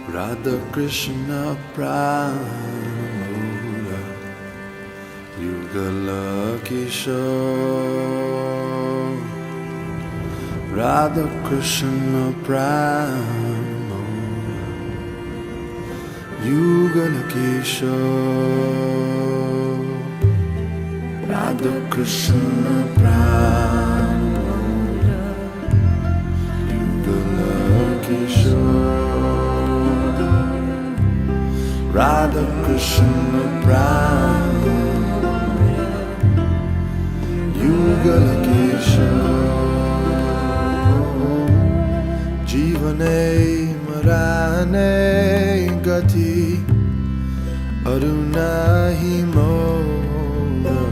Radha Krishna Pranamura Yugala Kishore Radha Krishna Pranamura Yugala Kishore Radha Krishna Pranamura Yugala Kishore Radha Krishna Pranamura Yugala Kishore Jivane marane gati arunahi mora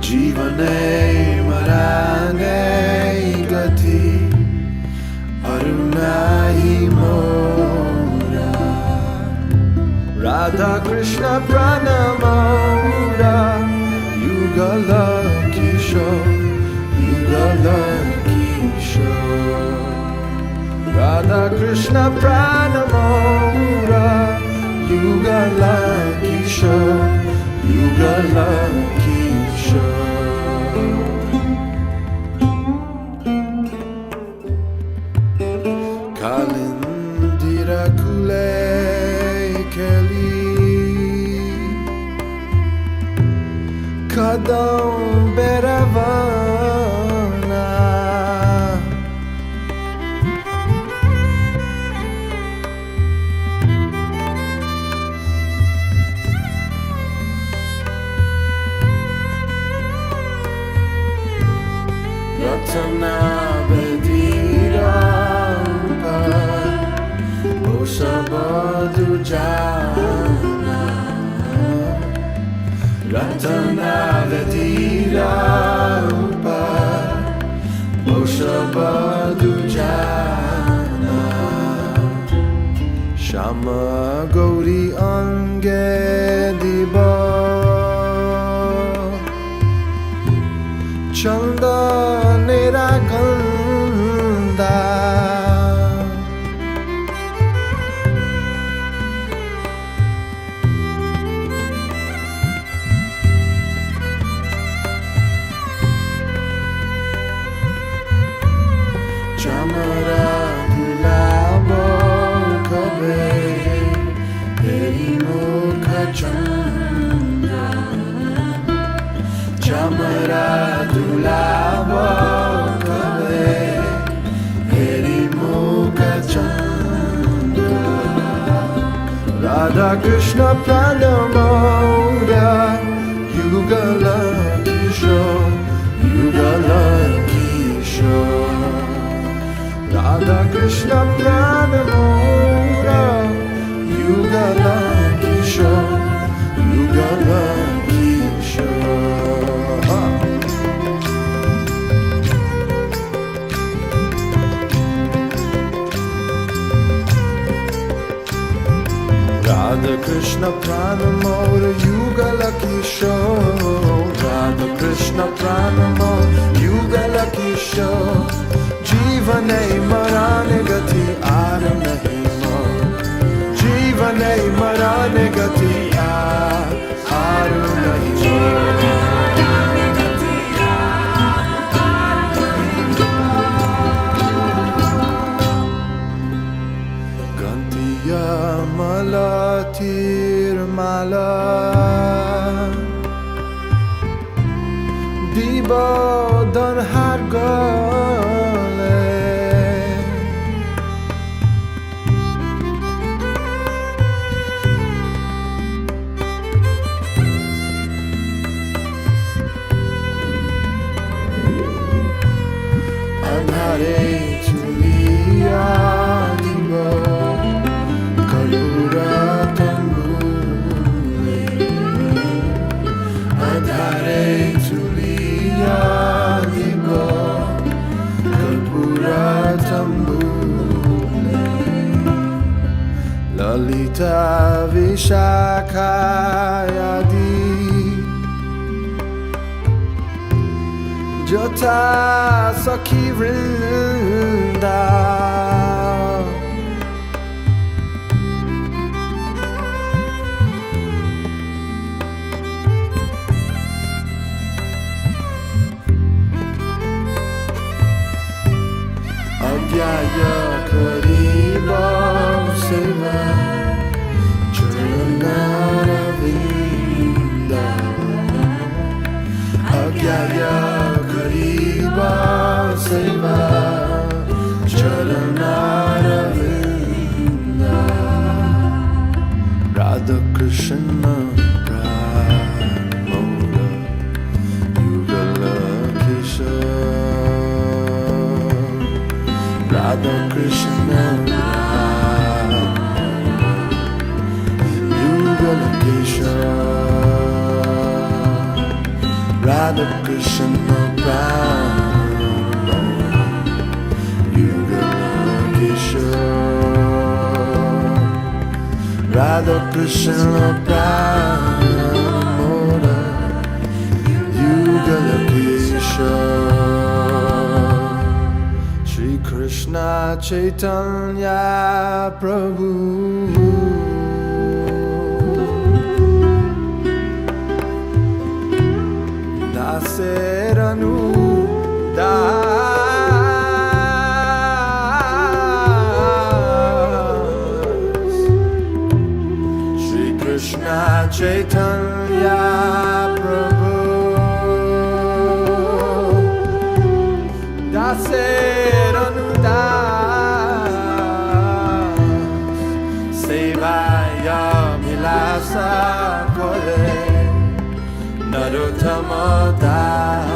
Jivane marane gati arunahi mora Radha Krishna Pranamura Yugala Kishore Yugala Kishore Radha Krishna Pranamura Yugala Kishore Yugala Kishore Kalindira Kule Keli Kadam Beravana Ratana Bedira Osabadu Jana Ratana Vedira Upa Osabadu Jana Shama Gauri Ange Diba Chanda Niraganda Chamara Gulabo Kabe Heri Mukha Chanda Chamara Gulabo Kabe Heri Mukha Chanda Radha Krishna Pranamura Yugala Kishore Yugala Kishore Radha Krishna Pranamura Yugala Kishore Yugala Kishore Radha Krishna Pranamura Yugala Kishore Radha Krishna Pranamura Yugala Kishore Jivane marane gati aar nahi mor Jivane marane gati aar nahi mor Gantiya mala tir mala Diba dar har gale Adhare chuliya diba Karpura tambule Adhare chuliya diba Karpura tambule Lalita Vishakha ta sakhi vrinda agyaya kariba seva Charanaravinda agyaya kariba seva Charanaravinda Radha Krishna Pramoda Yugala Kishore Radha Krishna Yugala Kishore Radha Krishna Pramo Yugala Kishore Radha Krishna Pramo Yugala Kishore Shri Krishna Chaitanya Prabhu Daseranu Das Shri Krishna Chaitanya Prabhu Daseranu Das Sevaya Milasa Kore Narottama Das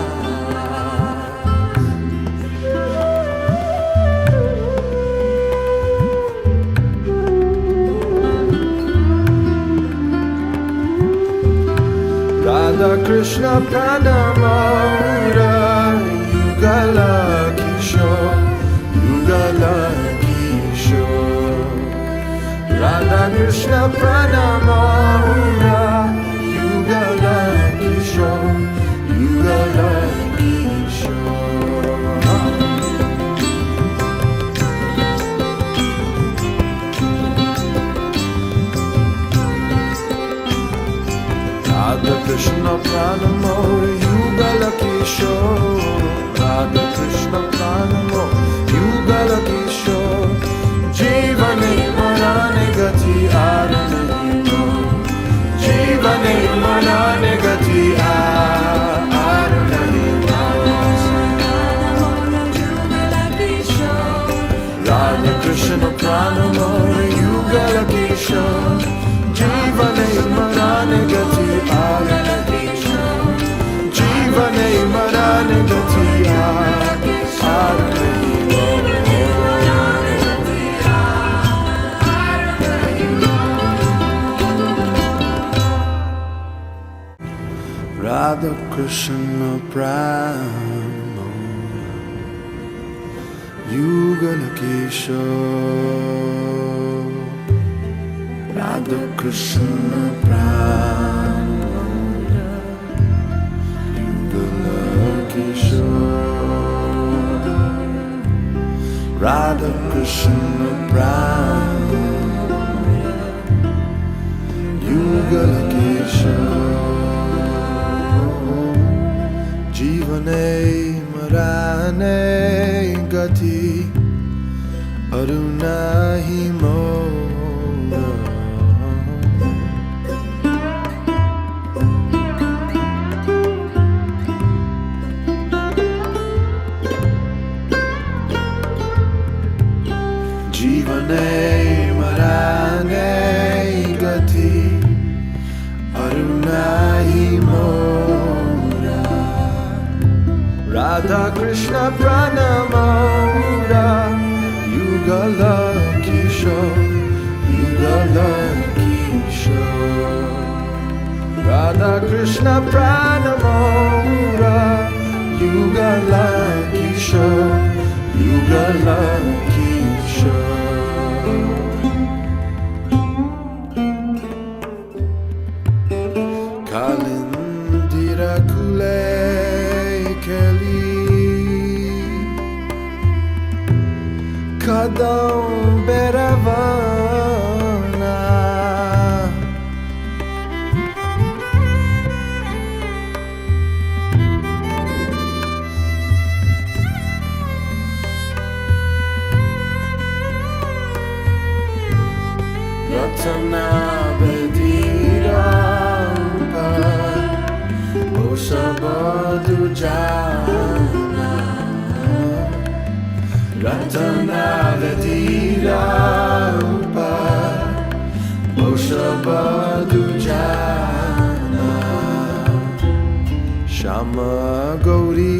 Radha Krishna Pranamura Yugala Kishore Yugala Kishore Radha Krishna Pranamura Yugala Kishore Yugala Kishore Radha Krishna Pranamo Yugala Kishore Radha Krishna Pranamo Yugala Kishore Jivane Marane Gati Aranahimo Jivane Marane Gati Aranahimo Radha Krishna Pranamo Yugala Kishore Jivane Marane Gati Aranahimo Jivane Marane Gati Aranahimo Radha Krishna Pramo Yugala Kishore Radha Krishna Pramo Yugala Kishore Radha Krishna Pramo Yugala Kishore Jivane Marane Gati Arunahimo Jivane Marane Gati Arunahimo Radha Krishna Pranamura Yugala Kishore Yugala Kishore Radha Krishna Pranamura Yugala Kishore Yugala Kishore Kalindira Kule Keli Radon Beravana Ratana Bedira Osabadu Jana Ratana Vedira Osabadu Jana Shama Gauri